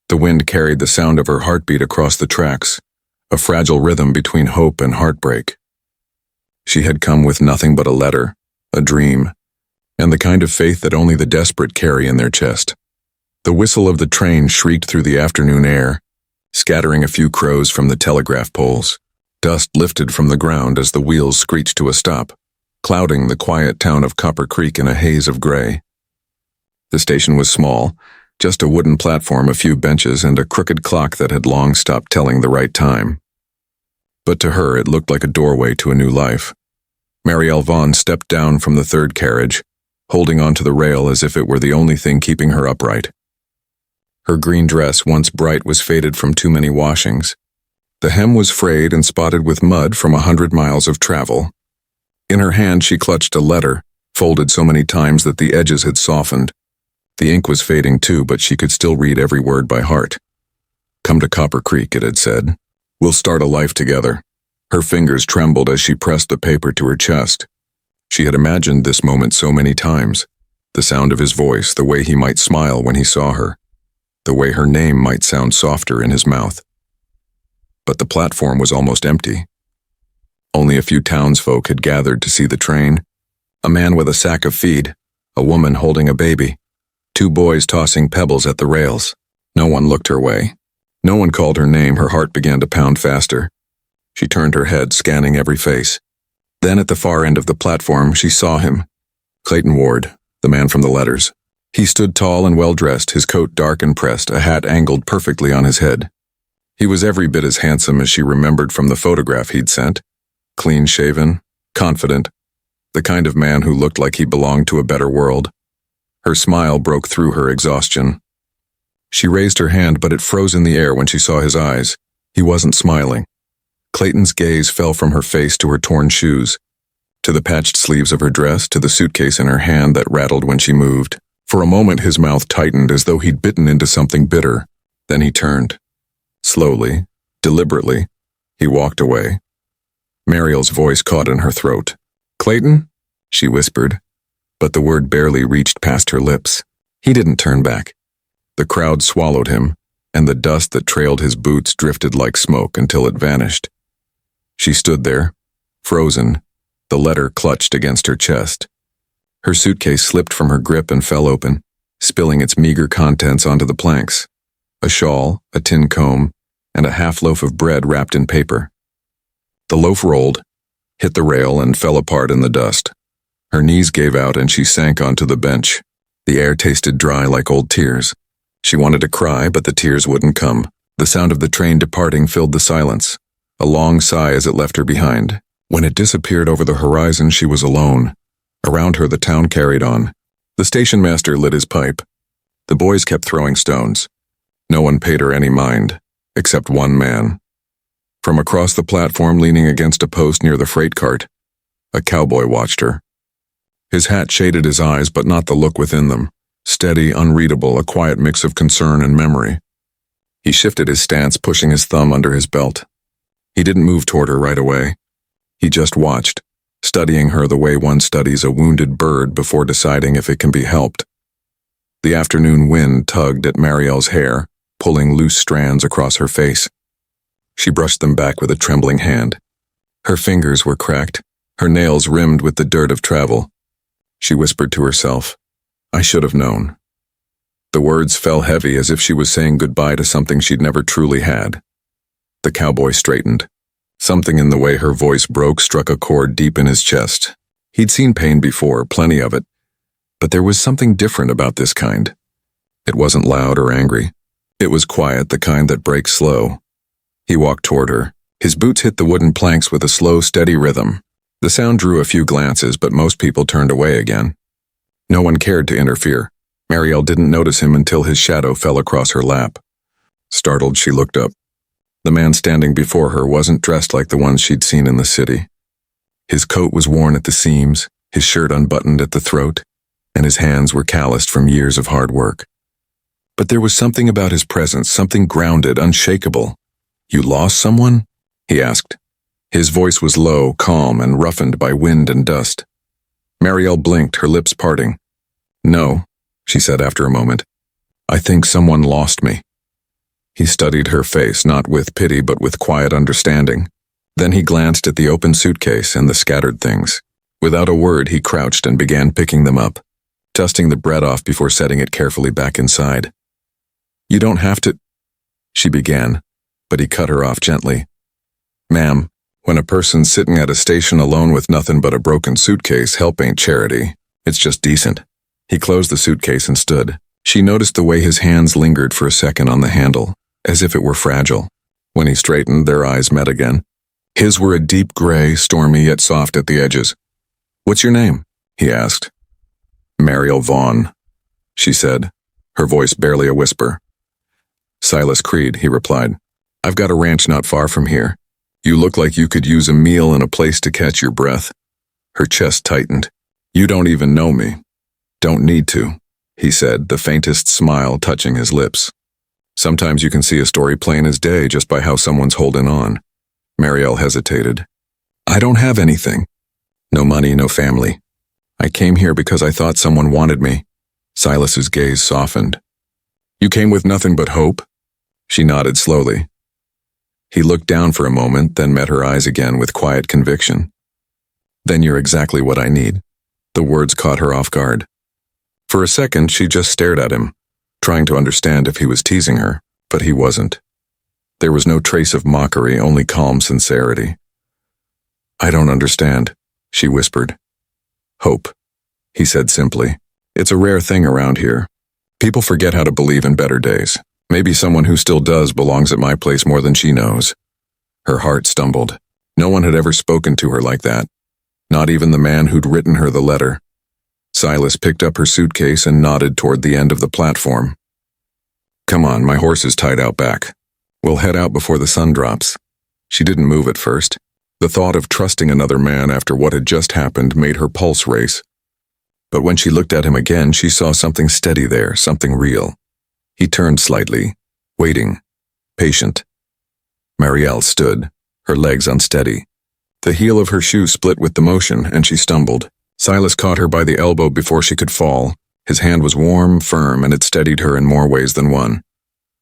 The wind carried the sound of her heartbeat across the tracks, a fragile rhythm between hope and heartbreak. She had come with nothing but a letter, a dream, and the kind of faith that only the desperate carry in their chest. The whistle of the train shrieked through the afternoon air, scattering a few crows from the telegraph poles. Dust lifted from the ground as the wheels screeched to a stop, clouding the quiet town of Copper Creek in a haze of gray. The station was small, just a wooden platform, a few benches, and a crooked clock that had long stopped telling the right time. But to her it looked like a doorway to a new life. Marielle Vaughn stepped down from the third carriage, holding onto the rail as if it were the only thing keeping her upright. Her green dress, once bright, was faded from too many washings. The hem was frayed and spotted with mud from 100 miles of travel. In her hand she clutched a letter, folded so many times that the edges had softened. The ink was fading too, but she could still read every word by heart. "Come to Copper Creek," it had said. "We'll start a life together." Her fingers trembled as she pressed the paper to her chest. She had imagined this moment so many times. The sound of his voice, the way he might smile when he saw her, the way her name might sound softer in his mouth. But the platform was almost empty. Only a few townsfolk had gathered to see the train. A man with a sack of feed, a woman holding a baby, 2 boys tossing pebbles at the rails. No one looked her way. No one called her name. Her heart began to pound faster. She turned her head, scanning every face. Then at the far end of the platform she saw him. Clayton Ward, the man from the letters. He stood tall and well-dressed, his coat dark and pressed, a hat angled perfectly on his head. He was every bit as handsome as she remembered from the photograph he'd sent. Clean-shaven, confident, the kind of man who looked like he belonged to a better world. Her smile broke through her exhaustion. She raised her hand, but it froze in the air when she saw his eyes. He wasn't smiling. Clayton's gaze fell from her face to her torn shoes, to the patched sleeves of her dress, to the suitcase in her hand that rattled when she moved. For a moment his mouth tightened as though he'd bitten into something bitter. Then he turned. Slowly, deliberately, he walked away. Marielle's voice caught in her throat. "Clayton?" she whispered, but the word barely reached past her lips. He didn't turn back. The crowd swallowed him, and the dust that trailed his boots drifted like smoke until it vanished. She stood there, frozen, the letter clutched against her chest. Her suitcase slipped from her grip and fell open, spilling its meager contents onto the planks. A shawl, a tin comb, and a half loaf of bread wrapped in paper. The loaf rolled, hit the rail, and fell apart in the dust. Her knees gave out and she sank onto the bench. The air tasted dry like old tears. She wanted to cry, but the tears wouldn't come. The sound of the train departing filled the silence, a long sigh as it left her behind. When it disappeared over the horizon, she was alone. Around her, the town carried on. The station master lit his pipe. The boys kept throwing stones. No one paid her any mind, except one man. From across the platform, leaning against a post near the freight cart, a cowboy watched her. His hat shaded his eyes, but not the look within them. Steady, unreadable, a quiet mix of concern and memory. He shifted his stance, pushing his thumb under his belt. He didn't move toward her right away. He just watched, studying her the way one studies a wounded bird before deciding if it can be helped. The afternoon wind tugged at Marielle's hair, pulling loose strands across her face. She brushed them back with a trembling hand. Her fingers were cracked, her nails rimmed with the dirt of travel. She whispered to herself, "I should have known." The words fell heavy as if she was saying goodbye to something she'd never truly had. The cowboy straightened. Something in the way her voice broke struck a chord deep in his chest. He'd seen pain before, plenty of it, but there was something different about this kind. It wasn't loud or angry. It was quiet, the kind that breaks slow. He walked toward her. His boots hit the wooden planks with a slow, steady rhythm. The sound drew a few glances, but most people turned away again. No one cared to interfere. Marielle didn't notice him until his shadow fell across her lap. Startled, she looked up. The man standing before her wasn't dressed like the ones she'd seen in the city. His coat was worn at the seams, his shirt unbuttoned at the throat, and his hands were calloused from years of hard work. But there was something about his presence, something grounded, unshakable. "You lost someone?" he asked. His voice was low, calm, and roughened by wind and dust. Marielle blinked, her lips parting. "No," she said after a moment. "I think someone lost me." He studied her face, not with pity but with quiet understanding. Then he glanced at the open suitcase and the scattered things. Without a word, he crouched and began picking them up, dusting the bread off before setting it carefully back inside. "You don't have to," she began, but he cut her off gently. "Ma'am, when a person's sitting at a station alone with nothing but a broken suitcase, help ain't charity. It's just decent." He closed the suitcase and stood. She noticed the way his hands lingered for a second on the handle, as if it were fragile. When he straightened, their eyes met again. His were a deep gray, stormy yet soft at the edges. "What's your name?" he asked. "Mariel Vaughn," she said, her voice barely a whisper. "Silas Creed," he replied. "I've got a ranch not far from here. You look like you could use a meal and a place to catch your breath." Her chest tightened. "You don't even know me." "Don't need to," he said, the faintest smile touching his lips. "Sometimes you can see a story plain as day just by how someone's holding on." Mariel hesitated. "I don't have anything. No money, no family. I came here because I thought someone wanted me." Silas's gaze softened. "You came with nothing but hope?" She nodded slowly. He looked down for a moment, then met her eyes again with quiet conviction. "Then you're exactly what I need." The words caught her off guard. For a second, she just stared at him, trying to understand if he was teasing her, but he wasn't. There was no trace of mockery, only calm sincerity. "I don't understand," she whispered. "Hope," he said simply. "It's a rare thing around here. People forget how to believe in better days. Maybe someone who still does belongs at my place more than she knows." Her heart stumbled. No one had ever spoken to her like that. Not even the man who'd written her the letter. Silas picked up her suitcase and nodded toward the end of the platform. "Come on, my horse is tied out back. We'll head out before the sun drops." She didn't move at first. The thought of trusting another man after what had just happened made her pulse race. But when she looked at him again, she saw something steady there, something real. He turned slightly, waiting, patient. Mariel stood, her legs unsteady. The heel of her shoe split with the motion, and she stumbled. Silas caught her by the elbow before she could fall. His hand was warm, firm, and it steadied her in more ways than one.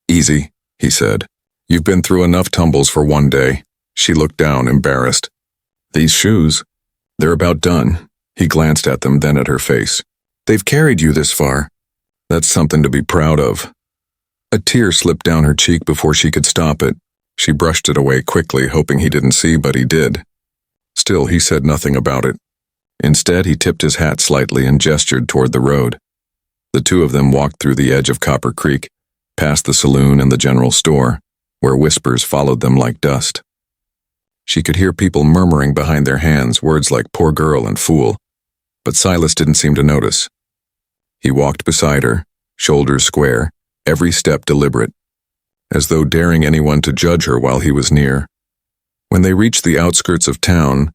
"Easy," he said. "You've been through enough tumbles for one day." She looked down, embarrassed. "These shoes, they're about done." He glanced at them, then at her face. "They've carried you this far." "That's something to be proud of." A tear slipped down her cheek before she could stop it. She brushed it away quickly, hoping he didn't see, but he did. Still, he said nothing about it. Instead, he tipped his hat slightly and gestured toward the road. The two of them walked through the edge of Copper Creek, past the saloon and the general store, where whispers followed them like dust. She could hear people murmuring behind their hands words like "poor girl" and "fool," but Silas didn't seem to notice. He walked beside her, shoulders square, every step deliberate, as though daring anyone to judge her while he was near. When they reached the outskirts of town,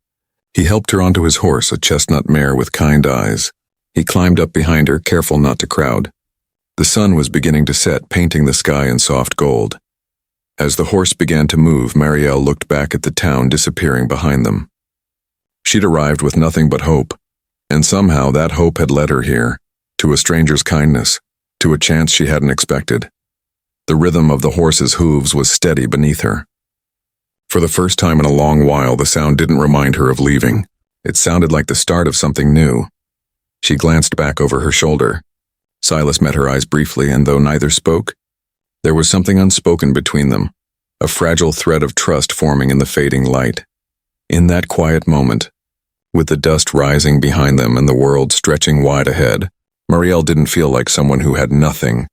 he helped her onto his horse, a chestnut mare with kind eyes. He climbed up behind her, careful not to crowd. The sun was beginning to set, painting the sky in soft gold. As the horse began to move, Mariel looked back at the town disappearing behind them. She'd arrived with nothing but hope, and somehow that hope had led her here, to a stranger's kindness, to a chance she hadn't expected. The rhythm of the horse's hooves was steady beneath her. For the first time in a long while, the sound didn't remind her of leaving. It sounded like the start of something new. She glanced back over her shoulder. Silas met her eyes briefly, and though neither spoke, there was something unspoken between them, a fragile thread of trust forming in the fading light. In that quiet moment, with the dust rising behind them and the world stretching wide ahead, Mariel didn't feel like someone who had nothing.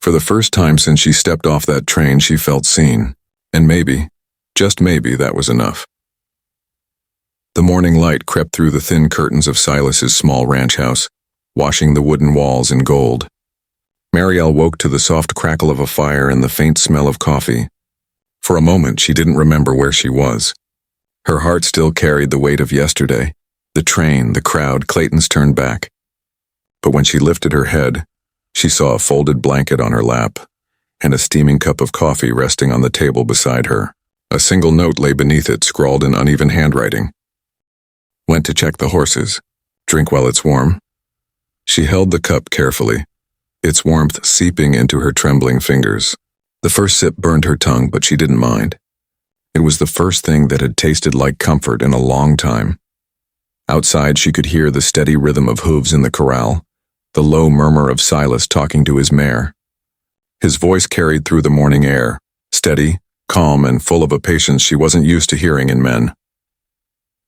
For the first time since she stepped off that train, she felt seen. And maybe, just maybe, that was enough. The morning light crept through the thin curtains of Silas's small ranch house, washing the wooden walls in gold. Mariel woke to the soft crackle of a fire and the faint smell of coffee. For a moment, she didn't remember where she was. Her heart still carried the weight of yesterday, the train, the crowd, Clayton's turn back. But when she lifted her head, she saw a folded blanket on her lap and a steaming cup of coffee resting on the table beside her. A single note lay beneath it, scrawled in uneven handwriting. "Went to check the horses. Drink while it's warm." She held the cup carefully, its warmth seeping into her trembling fingers. The first sip burned her tongue, but she didn't mind. It was the first thing that had tasted like comfort in a long time. Outside, she could hear the steady rhythm of hooves in the corral, the low murmur of Silas talking to his mare. His voice carried through the morning air, steady, calm, and full of a patience she wasn't used to hearing in men.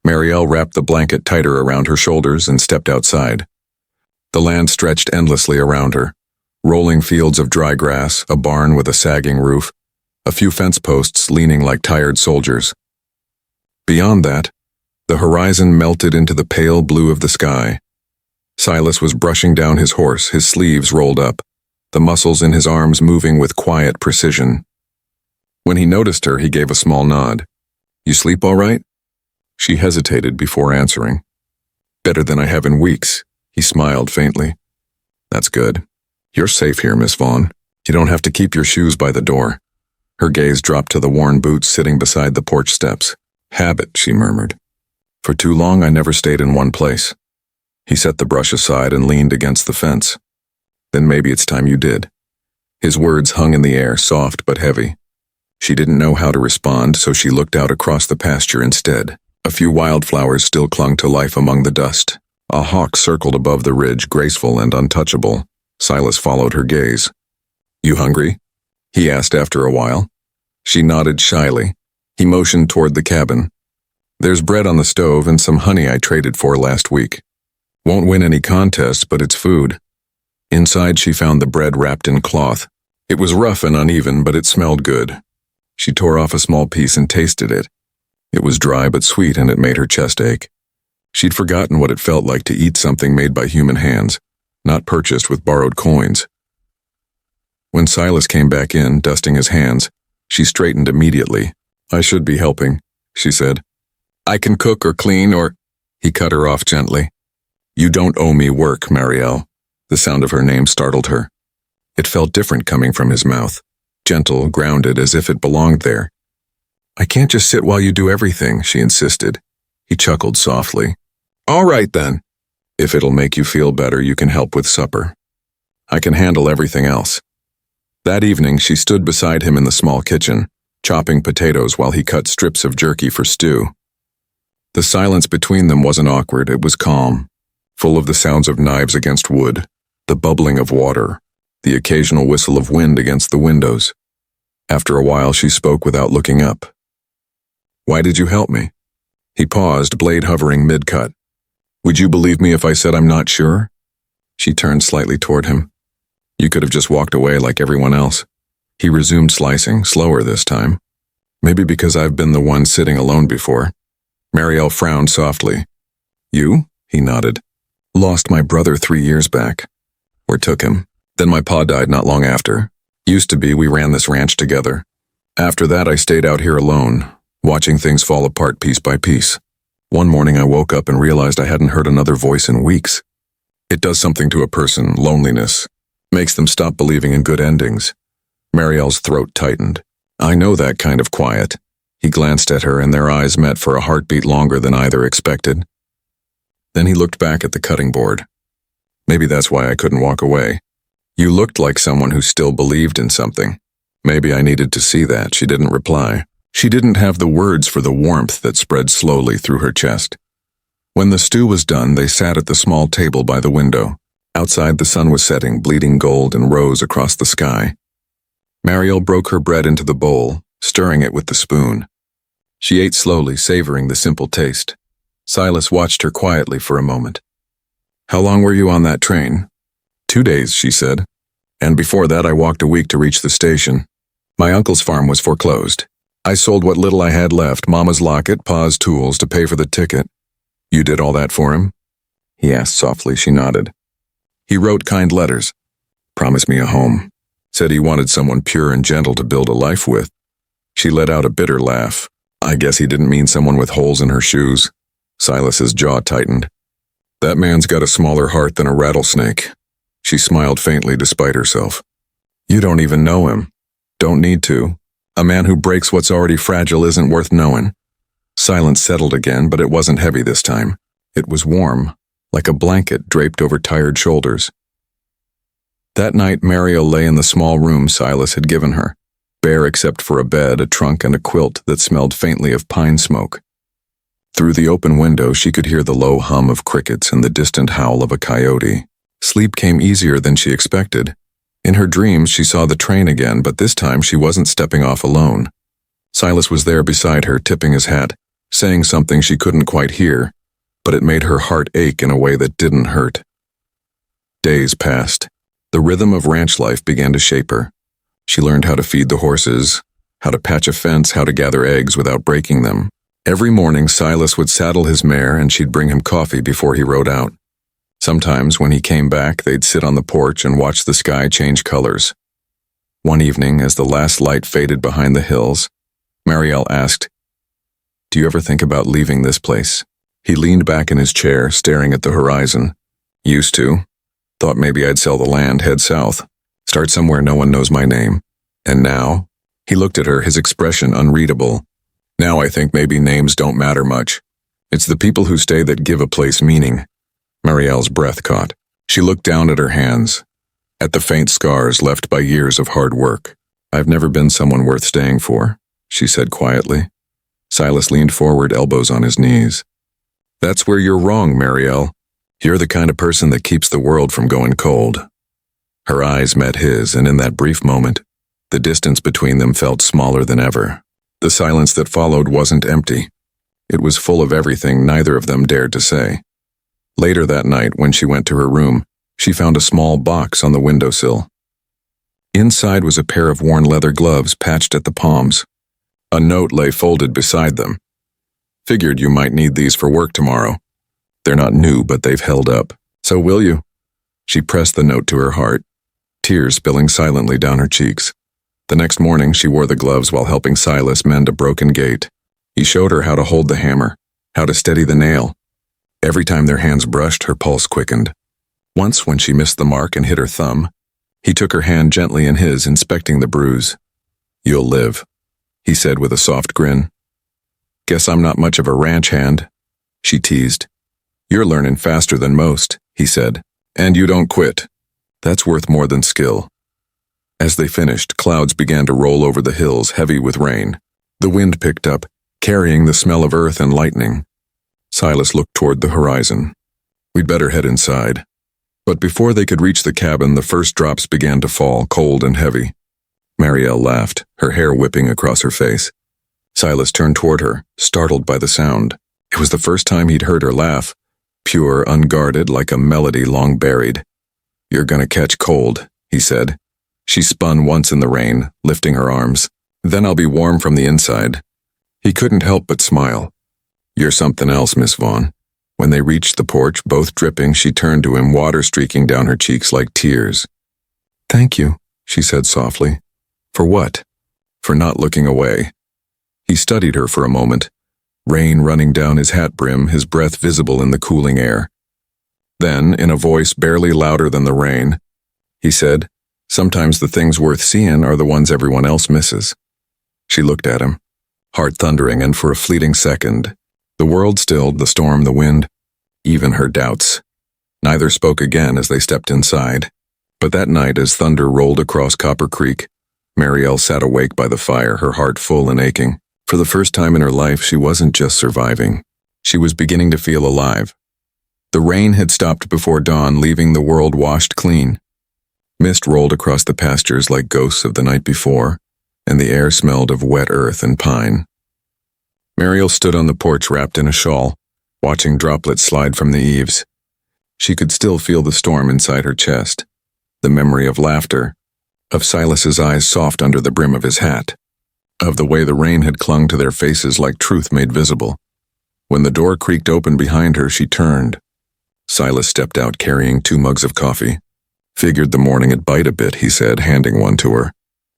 Marielle wrapped the blanket tighter around her shoulders and stepped outside. The land stretched endlessly around her, rolling fields of dry grass, a barn with a sagging roof, a few fence posts leaning like tired soldiers. Beyond that, the horizon melted into the pale blue of the sky. Silas was brushing down his horse, his sleeves rolled up, the muscles in his arms moving with quiet precision. When he noticed her, he gave a small nod. "You sleep all right?" She hesitated before answering. "Better than I have in weeks," he smiled faintly. "That's good. You're safe here, Miss Vaughn. You don't have to keep your shoes by the door." Her gaze dropped to the worn boots sitting beside the porch steps. "Habit," she murmured. "For too long I never stayed in one place." He set the brush aside and leaned against the fence. "Then maybe it's time you did." His words hung in the air, soft but heavy. She didn't know how to respond, so she looked out across the pasture instead. A few wildflowers still clung to life among the dust. A hawk circled above the ridge, graceful and untouchable. Silas followed her gaze. "You hungry?" he asked after a while. She nodded shyly. He motioned toward the cabin. "There's bread on the stove and some honey I traded for last week. Won't win any contests, but it's food." Inside she found the bread wrapped in cloth. It was rough and uneven, but it smelled good. She tore off a small piece and tasted it. It was dry but sweet, and it made her chest ache. She'd forgotten what it felt like to eat something made by human hands, not purchased with borrowed coins. When Silas came back in, dusting his hands, she straightened immediately. "I should be helping," she said. "I can cook or clean or—" He cut her off gently. "You don't owe me work, Marielle." The sound of her name startled her. It felt different coming from his mouth, gentle, grounded, as if it belonged there. "I can't just sit while you do everything," she insisted. He chuckled softly. "All right then. If it'll make you feel better, you can help with supper. I can handle everything else." That evening, she stood beside him in the small kitchen, chopping potatoes while he cut strips of jerky for stew. The silence between them wasn't awkward, it was calm, full of the sounds of knives against wood, the bubbling of water, the occasional whistle of wind against the windows. After a while, she spoke without looking up. "Why did you help me?" He paused, blade hovering mid-cut. "Would you believe me if I said I'm not sure?" She turned slightly toward him. "You could have just walked away like everyone else." He resumed slicing, slower this time. "Maybe because I've been the one sitting alone before." Marielle frowned softly. "You?" He nodded. "Lost my brother 3 years back. Or took him. Then my pa died not long after. Used to be we ran this ranch together. After that I stayed out here alone, watching things fall apart piece by piece. One morning I woke up and realized I hadn't heard another voice in weeks. It does something to a person, loneliness. Makes them stop believing in good endings." Marielle's throat tightened. "I know that kind of quiet." He glanced at her and their eyes met for a heartbeat longer than either expected. Then he looked back at the cutting board. "Maybe that's why I couldn't walk away. You looked like someone who still believed in something. Maybe I needed to see that." She didn't reply. She didn't have the words for the warmth that spread slowly through her chest. When the stew was done, they sat at the small table by the window. Outside, the sun was setting, bleeding gold and rose across the sky. Marielle broke her bread into the bowl, stirring it with the spoon. She ate slowly, savoring the simple taste. Silas watched her quietly for a moment. "How long were you on that train?" 2 days, she said. "And before that I walked a week to reach the station. My uncle's farm was foreclosed. I sold what little I had left, Mama's locket, Pa's tools, to pay for the ticket." "You did all that for him?" he asked softly. She nodded. "He wrote kind letters. Promised me a home. Said he wanted someone pure and gentle to build a life with." She let out a bitter laugh. "I guess he didn't mean someone with holes in her shoes." Silas's jaw tightened. "That man's got a smaller heart than a rattlesnake." She smiled faintly despite herself. "You don't even know him. Don't need to. A man who breaks what's already fragile isn't worth knowing." Silence settled again, but it wasn't heavy this time. It was warm, like a blanket draped over tired shoulders. That night, Marielle lay in the small room Silas had given her. bare except for a bed, a trunk, and a quilt that smelled faintly of pine smoke. Through the open window, she could hear the low hum of crickets and the distant howl of a coyote. Sleep came easier than she expected. In her dreams, she saw the train again, but this time she wasn't stepping off alone. Silas was there beside her, tipping his hat, saying something she couldn't quite hear, but it made her heart ache in a way that didn't hurt. Days passed. The rhythm of ranch life began to shape her. She learned how to feed the horses, how to patch a fence, how to gather eggs without breaking them. Every morning, Silas would saddle his mare and she'd bring him coffee before he rode out. Sometimes, when he came back, they'd sit on the porch and watch the sky change colors. One evening, as the last light faded behind the hills, Marielle asked, "Do you ever think about leaving this place?" He leaned back in his chair, staring at the horizon. "Used to. Thought maybe I'd sell the land, head south, start somewhere no one knows my name. And now?" He looked at her, his expression unreadable. "Now I think maybe names don't matter much. It's the people who stay that give a place meaning." Marielle's breath caught. She looked down at her hands, at the faint scars left by years of hard work. "I've never been someone worth staying for," she said quietly. Silas leaned forward, elbows on his knees. "That's where you're wrong, Marielle. You're the kind of person that keeps the world from going cold." Her eyes met his, and in that brief moment, the distance between them felt smaller than ever. The silence that followed wasn't empty. It was full of everything neither of them dared to say. Later that night, when she went to her room, she found a small box on the windowsill. Inside was a pair of worn leather gloves patched at the palms. A note lay folded beside them. "Figured you might need these for work tomorrow. They're not new, but they've held up. So will you?" She pressed the note to her heart, tears spilling silently down her cheeks. The next morning, she wore the gloves while helping Silas mend a broken gate. He showed her how to hold the hammer, how to steady the nail. Every time their hands brushed, her pulse quickened. Once, when she missed the mark and hit her thumb, he took her hand gently in his, inspecting the bruise. "You'll live," he said with a soft grin. "Guess I'm not much of a ranch hand," she teased. "You're learning faster than most," he said. "And you don't quit. That's worth more than skill." As they finished, clouds began to roll over the hills, heavy with rain. The wind picked up, carrying the smell of earth and lightning. Silas looked toward the horizon. "We'd better head inside." But before they could reach the cabin, the first drops began to fall, cold and heavy. Marielle laughed, her hair whipping across her face. Silas turned toward her, startled by the sound. It was the first time he'd heard her laugh, pure, unguarded, like a melody long buried. "You're gonna catch cold," he said. She spun once in the rain, lifting her arms. "Then I'll be warm from the inside." He couldn't help but smile. "You're something else, Miss Vaughn." When they reached the porch, both dripping, she turned to him, water streaking down her cheeks like tears. "Thank you," she said softly. "For what?" "For not looking away." He studied her for a moment, rain running down his hat brim, his breath visible in the cooling air. Then, in a voice barely louder than the rain, he said, "Sometimes the things worth seeing are the ones everyone else misses." She looked at him, heart thundering, and for a fleeting second, the world stilled, the storm, the wind, even her doubts. Neither spoke again as they stepped inside. But that night, as thunder rolled across Copper Creek, Marielle sat awake by the fire, her heart full and aching. For the first time in her life, she wasn't just surviving. She was beginning to feel alive. The rain had stopped before dawn, leaving the world washed clean. Mist rolled across the pastures like ghosts of the night before, and the air smelled of wet earth and pine. Marielle stood on the porch wrapped in a shawl, watching droplets slide from the eaves. She could still feel the storm inside her chest, the memory of laughter, of Silas's eyes soft under the brim of his hat, of the way the rain had clung to their faces like truth made visible. When the door creaked open behind her, she turned. Silas stepped out carrying 2 mugs of coffee. "Figured the morning'd bite a bit," he said, handing one to her.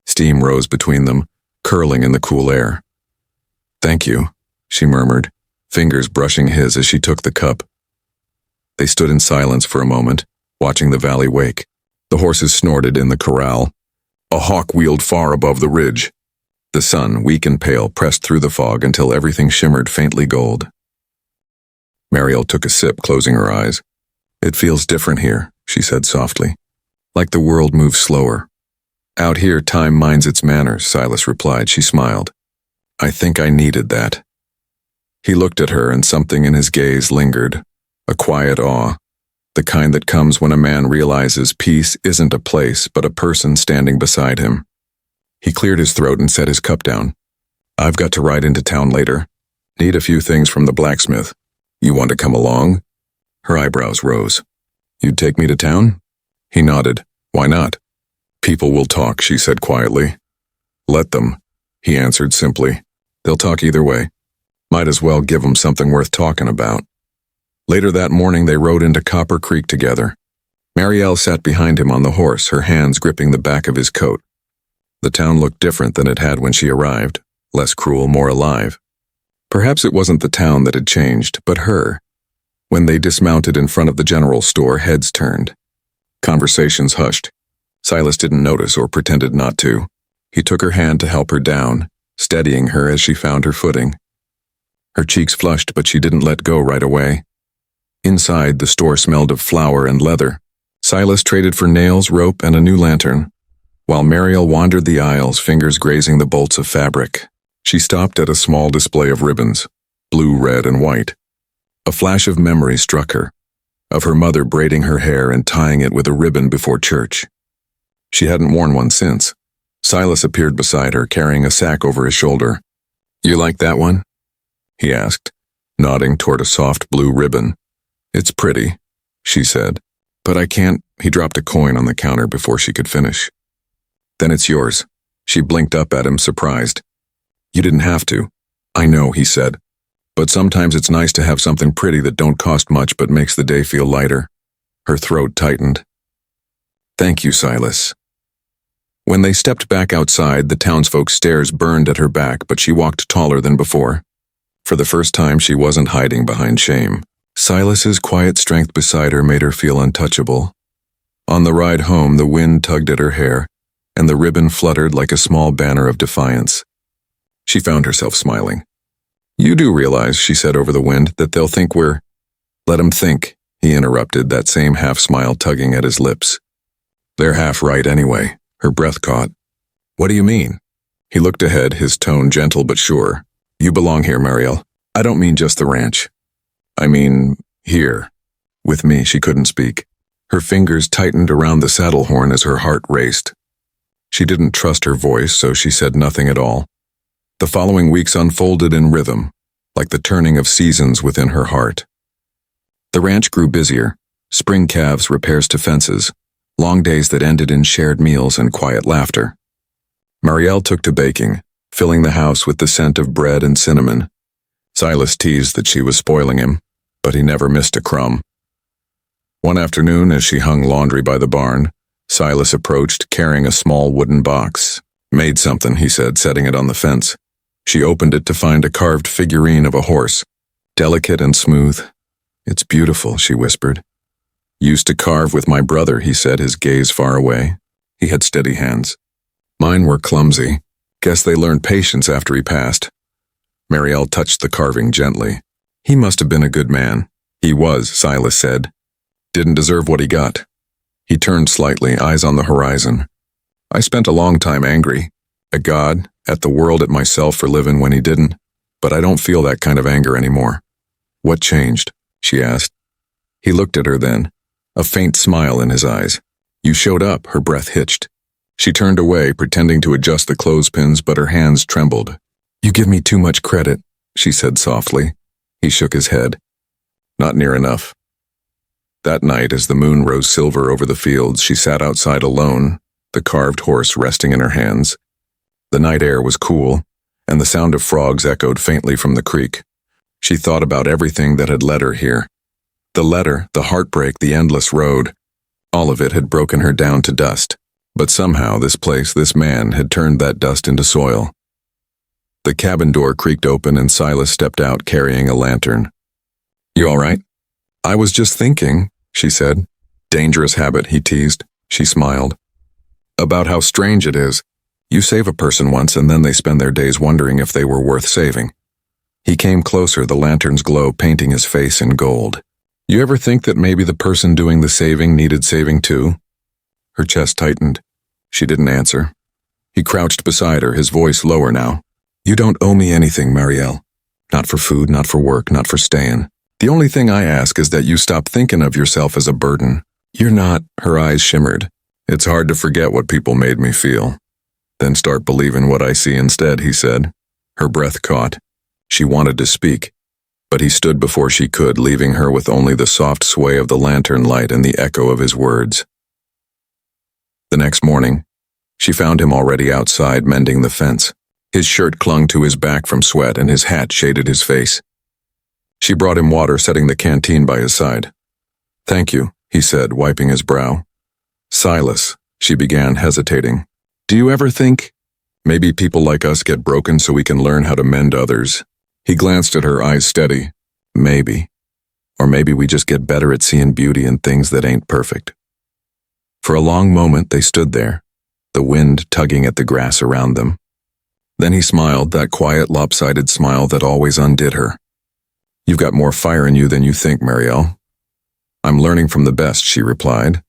Steam rose between them, curling in the cool air. "Thank you," she murmured, fingers brushing his as she took the cup. They stood in silence for a moment, watching the valley wake. The horses snorted in the corral. A hawk wheeled far above the ridge. The sun, weak and pale, pressed through the fog until everything shimmered faintly gold. Marielle took a sip, closing her eyes. "It feels different here," she said softly. "Like the world moves slower. Out here, time minds its manners, Silas replied. She smiled. I think I needed that. He looked at her, and something in his gaze lingered, a quiet awe, the kind that comes when a man realizes peace isn't a place but a person standing beside him. He cleared his throat and set his cup down. I've got to ride into town later. Need a few things from the blacksmith. You want to come along? Her eyebrows rose. You'd take me to town? He nodded. Why not? People will talk, she said quietly. Let them, he answered simply. They'll talk either way. Might as well give them something worth talking about. Later that morning they rode into Copper Creek together. Marielle sat behind him on the horse, her hands gripping the back of his coat. The town looked different than it had when she arrived, less cruel, more alive. Perhaps it wasn't the town that had changed, but her. When they dismounted in front of the general store, heads turned. Conversations hushed. Silas didn't notice or pretended not to. He took her hand to help her down, steadying her as she found her footing. Her cheeks flushed, but she didn't let go right away. Inside, the store smelled of flour and leather. Silas traded for nails, rope, and a new lantern, while Marielle wandered the aisles, fingers grazing the bolts of fabric. She stopped at a small display of ribbons, blue, red, and white. A flash of memory struck her, of her mother braiding her hair and tying it with a ribbon before church. She hadn't worn one since. Silas appeared beside her, carrying a sack over his shoulder. You like that one? He asked, nodding toward a soft blue ribbon. It's pretty, she said, but I can't. He dropped a coin on the counter before she could finish. Then it's yours. She blinked up at him, surprised. You didn't have to. I know, he said. But sometimes it's nice to have something pretty that don't cost much but makes the day feel lighter. Her throat tightened. Thank you, Silas. When they stepped back outside, the townsfolk's stares burned at her back, but she walked taller than before. For the first time, she wasn't hiding behind shame. Silas's quiet strength beside her made her feel untouchable. On the ride home, the wind tugged at her hair, and the ribbon fluttered like a small banner of defiance. She found herself smiling. You do realize, she said over the wind, that they'll think we're— Let 'em think, he interrupted, that same half-smile tugging at his lips. They're half right anyway, her breath caught. What do you mean? He looked ahead, his tone gentle but sure. You belong here, Marielle. I don't mean just the ranch. I mean, here. With me, she couldn't speak. Her fingers tightened around the saddle horn as her heart raced. She didn't trust her voice, so she said nothing at all. The following weeks unfolded in rhythm, like the turning of seasons within her heart. The ranch grew busier, spring calves, repairs to fences, long days that ended in shared meals and quiet laughter. Marielle took to baking, filling the house with the scent of bread and cinnamon. Silas teased that she was spoiling him, but he never missed a crumb. One afternoon, as she hung laundry by the barn, Silas approached, carrying a small wooden box. Made something, he said, setting it on the fence. She opened it to find a carved figurine of a horse, delicate and smooth. It's beautiful, she whispered. Used to carve with my brother, he said, his gaze far away. He had steady hands. Mine were clumsy. Guess they learned patience after he passed. Marielle touched the carving gently. He must have been a good man. He was, Silas said. Didn't deserve what he got. He turned slightly, eyes on the horizon. I spent a long time angry. At God, at the world, at myself for living when he didn't. But I don't feel that kind of anger anymore. What changed? She asked. He looked at her then, a faint smile in his eyes. You showed up, her breath hitched. She turned away, pretending to adjust the clothespins, but her hands trembled. You give me too much credit, she said softly. He shook his head. Not near enough. That night, as the moon rose silver over the fields, she sat outside alone, the carved horse resting in her hands. The night air was cool, and the sound of frogs echoed faintly from the creek. She thought about everything that had led her here. The letter, the heartbreak, the endless road. All of it had broken her down to dust. But somehow this place, this man, had turned that dust into soil. The cabin door creaked open and Silas stepped out carrying a lantern. You all right? I was just thinking, she said. Dangerous habit, he teased. She smiled. About how strange it is. You save a person once and then they spend their days wondering if they were worth saving. He came closer, the lantern's glow painting his face in gold. You ever think that maybe the person doing the saving needed saving too? Her chest tightened. She didn't answer. He crouched beside her, his voice lower now. You don't owe me anything, Marielle. Not for food, not for work, not for staying. The only thing I ask is that you stop thinking of yourself as a burden. You're not. Her eyes shimmered. It's hard to forget what people made me feel. Then start believing what I see instead, he said. Her breath caught. She wanted to speak, but he stood before she could, leaving her with only the soft sway of the lantern light and the echo of his words. The next morning, she found him already outside mending the fence. His shirt clung to his back from sweat and his hat shaded his face. She brought him water, setting the canteen by his side. Thank you, he said, wiping his brow. Silas, she began, hesitating. Do you ever think maybe people like us get broken so we can learn how to mend others? He glanced at her, eyes steady. Maybe. Or maybe we just get better at seeing beauty in things that ain't perfect. For a long moment they stood there, the wind tugging at the grass around them. Then he smiled, that quiet, lopsided smile that always undid her. You've got more fire in you than you think, Marielle. I'm learning from the best, she replied.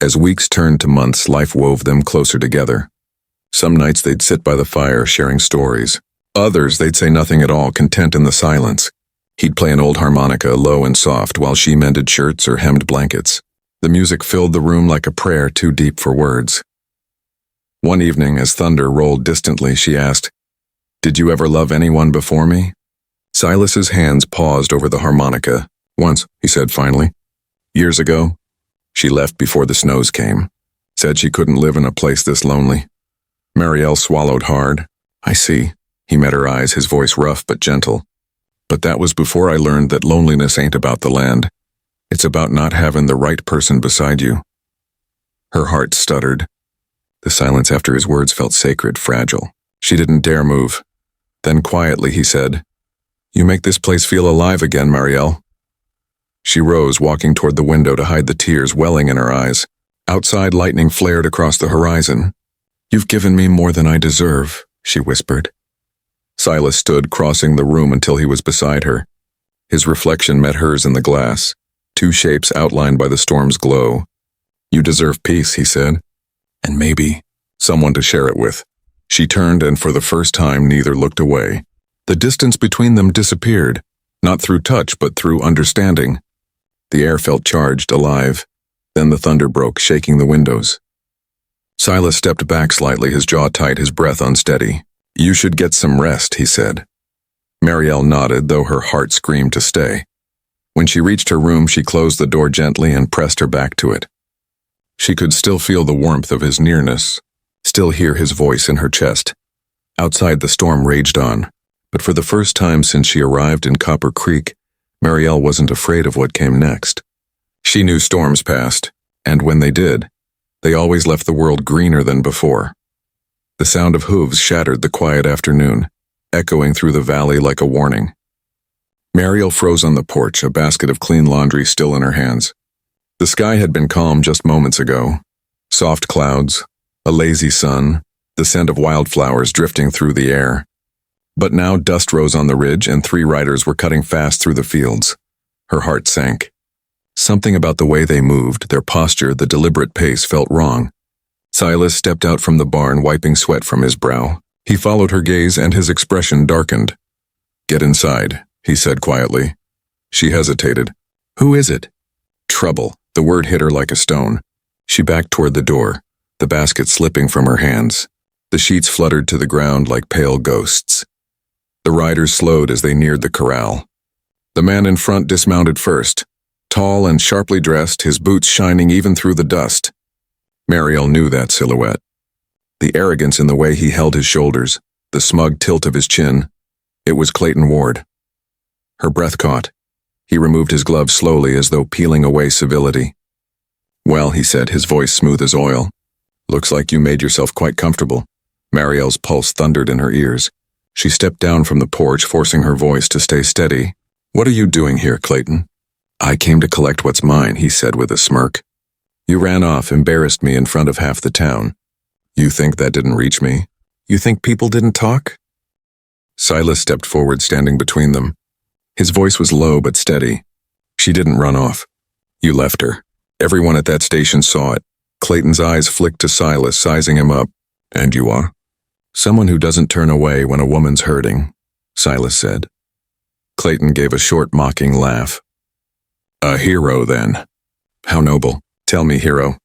As weeks turned to months, life wove them closer together. Some nights they'd sit by the fire, sharing stories. Others they'd say nothing at all, content in the silence. He'd play an old harmonica, low and soft, while she mended shirts or hemmed blankets. The music filled the room like a prayer too deep for words. One evening, as thunder rolled distantly, she asked, Did you ever love anyone before me? Silas's hands paused over the harmonica. Once, he said finally. Years ago. She left before the snows came. Said she couldn't live in a place this lonely. Marielle swallowed hard. I see. He met her eyes, his voice rough but gentle. But that was before I learned that loneliness ain't about the land. It's about not having the right person beside you. Her heart stuttered. The silence after his words felt sacred, fragile. She didn't dare move. Then quietly he said, You make this place feel alive again, Marielle. She rose, walking toward the window to hide the tears welling in her eyes. Outside, lightning flared across the horizon. You've given me more than I deserve, she whispered. Silas stood, crossing the room until he was beside her. His reflection met hers in the glass, two shapes outlined by the storm's glow. You deserve peace, he said, and maybe someone to share it with. She turned, and for the first time neither looked away. The distance between them disappeared, not through touch but through understanding. The air felt charged, alive. Then the thunder broke, shaking the windows. Silas stepped back slightly, his jaw tight, his breath unsteady. You should get some rest, he said. Marielle nodded, though her heart screamed to stay. When she reached her room, she closed the door gently and pressed her back to it. She could still feel the warmth of his nearness, still hear his voice in her chest. Outside, the storm raged on, but for the first time since she arrived in Copper Creek, Marielle wasn't afraid of what came next. She knew storms passed, and when they did, they always left the world greener than before. The sound of hooves shattered the quiet afternoon, echoing through the valley like a warning. Marielle froze on the porch, a basket of clean laundry still in her hands. The sky had been calm just moments ago. Soft clouds, a lazy sun, the scent of wildflowers drifting through the air. But now dust rose on the ridge and 3 riders were cutting fast through the fields. Her heart sank. Something about the way they moved, their posture, the deliberate pace felt wrong. Silas stepped out from the barn, wiping sweat from his brow. He followed her gaze and his expression darkened. Get inside, he said quietly. She hesitated. Who is it? Trouble. The word hit her like a stone. She backed toward the door, the basket slipping from her hands. The sheets fluttered to the ground like pale ghosts. The riders slowed as they neared the corral. The man in front dismounted first, tall and sharply dressed, his boots shining even through the dust. Marielle knew that silhouette. The arrogance in the way he held his shoulders, the smug tilt of his chin. It was Clayton Ward. Her breath caught. He removed his gloves slowly as though peeling away civility. Well, he said, his voice smooth as oil. Looks like you made yourself quite comfortable. Marielle's pulse thundered in her ears. She stepped down from the porch, forcing her voice to stay steady. What are you doing here, Clayton? I came to collect what's mine, he said with a smirk. You ran off, embarrassed me in front of half the town. You think that didn't reach me? You think people didn't talk? Silas stepped forward, standing between them. His voice was low but steady. She didn't run off. You left her. Everyone at that station saw it. Clayton's eyes flicked to Silas, sizing him up. And you are? Someone who doesn't turn away when a woman's hurting, Silas said. Clayton gave a short, mocking laugh. A hero, then. How noble. Tell me, hero,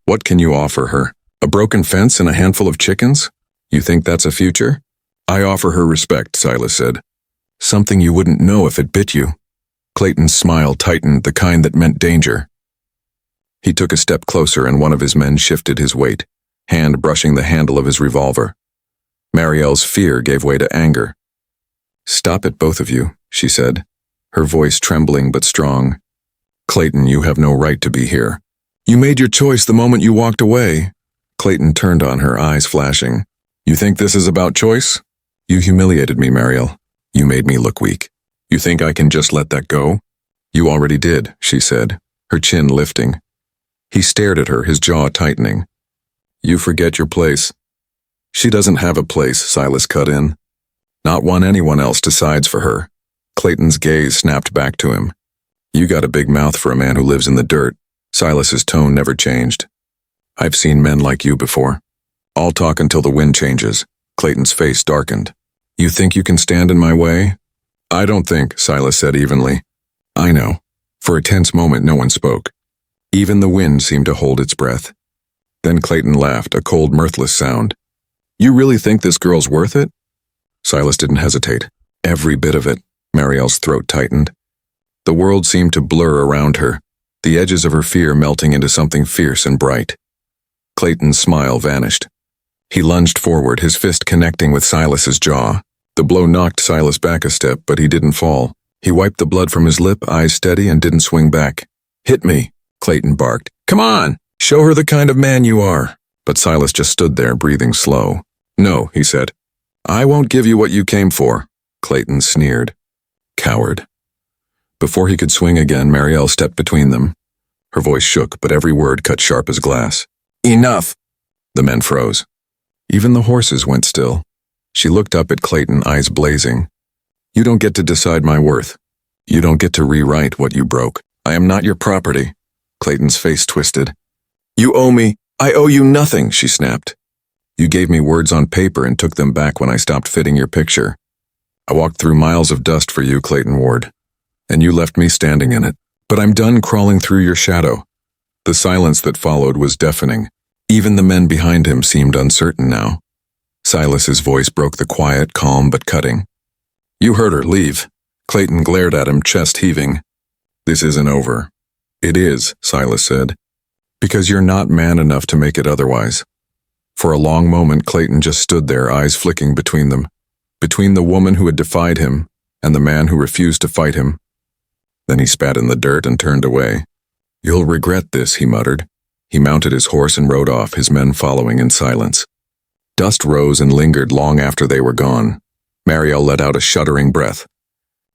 what can you offer her? A broken fence and a handful of chickens? You think that's a future? I offer her respect, Silas said. Something you wouldn't know if it bit you. Clayton's smile tightened, the kind that meant danger. He took a step closer and one of his men shifted his weight, hand brushing the handle of his revolver. Marielle's fear gave way to anger. Stop it, both of you, she said, her voice trembling but strong. Clayton, you have no right to be here. You made your choice the moment you walked away. Clayton turned on her, eyes flashing. You think this is about choice? You humiliated me, Marielle. You made me look weak. You think I can just let that go? You already did, she said, her chin lifting. He stared at her, his jaw tightening. You forget your place. She doesn't have a place, Silas cut in. Not one anyone else decides for her. Clayton's gaze snapped back to him. You got a big mouth for a man who lives in the dirt. Silas's tone never changed. I've seen men like you before. I'll talk until the wind changes. Clayton's face darkened. You think you can stand in my way? I don't think, Silas said evenly. I know. For a tense moment, no one spoke. Even the wind seemed to hold its breath. Then Clayton laughed, a cold, mirthless sound. You really think this girl's worth it? Silas didn't hesitate. Every bit of it. Marielle's throat tightened. The world seemed to blur around her, the edges of her fear melting into something fierce and bright. Clayton's smile vanished. He lunged forward, his fist connecting with Silas's jaw. The blow knocked Silas back a step, but he didn't fall. He wiped the blood from his lip, eyes steady, and didn't swing back. Hit me, Clayton barked. Come on, show her the kind of man you are. But Silas just stood there, breathing slow. No, he said. I won't give you what you came for. Clayton sneered. Coward. Before he could swing again, Marielle stepped between them. Her voice shook, but every word cut sharp as glass. Enough! The men froze. Even the horses went still. She looked up at Clayton, eyes blazing. You don't get to decide my worth. You don't get to rewrite what you broke. I am not your property. Clayton's face twisted. You owe me. I owe you nothing, she snapped. You gave me words on paper and took them back when I stopped fitting your picture. I walked through miles of dust for you, Clayton Ward, and you left me standing in it. But I'm done crawling through your shadow. The silence that followed was deafening. Even the men behind him seemed uncertain now. Silas's voice broke the quiet, calm but cutting. You heard her, leave. Clayton glared at him, chest heaving. This isn't over. It is, Silas said, because you're not man enough to make it otherwise. For a long moment, Clayton just stood there, eyes flicking between them, between the woman who had defied him and the man who refused to fight him. Then he spat in the dirt and turned away. You'll regret this, he muttered. He mounted his horse and rode off, his men following in silence. Dust rose and lingered long after they were gone. Marielle let out a shuddering breath.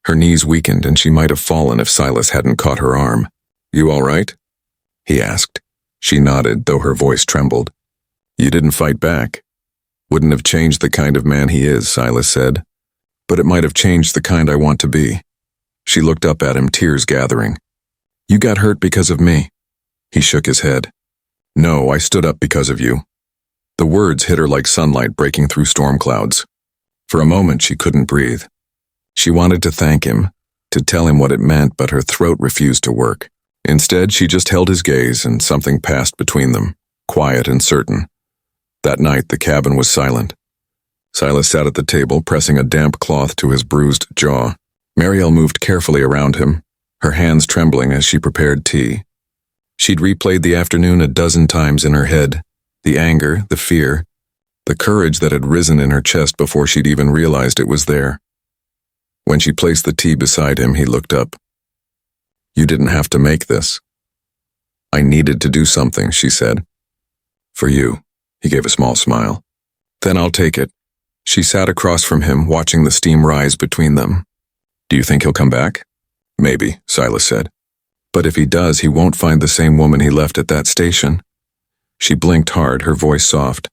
Her knees weakened and she might have fallen if Silas hadn't caught her arm. You all right? He asked. She nodded, though her voice trembled. You didn't fight back. Wouldn't have changed the kind of man he is, Silas said. But it might have changed the kind I want to be. She looked up at him, tears gathering. You got hurt because of me. He shook his head. No, I stood up because of you. The words hit her like sunlight breaking through storm clouds. For a moment, she couldn't breathe. She wanted to thank him, to tell him what it meant, but her throat refused to work. Instead, she just held his gaze and something passed between them, quiet and certain. That night, the cabin was silent. Silas sat at the table, pressing a damp cloth to his bruised jaw. Marielle moved carefully around him, her hands trembling as she prepared tea. She'd replayed the afternoon a dozen times in her head, the anger, the fear, the courage that had risen in her chest before she'd even realized it was there. When she placed the tea beside him, he looked up. You didn't have to make this. I needed to do something, she said. For you, he gave a small smile. Then I'll take it. She sat across from him, watching the steam rise between them. Do you think he'll come back? Maybe, Silas said. But if he does, he won't find the same woman he left at that station. She blinked hard, her voice soft.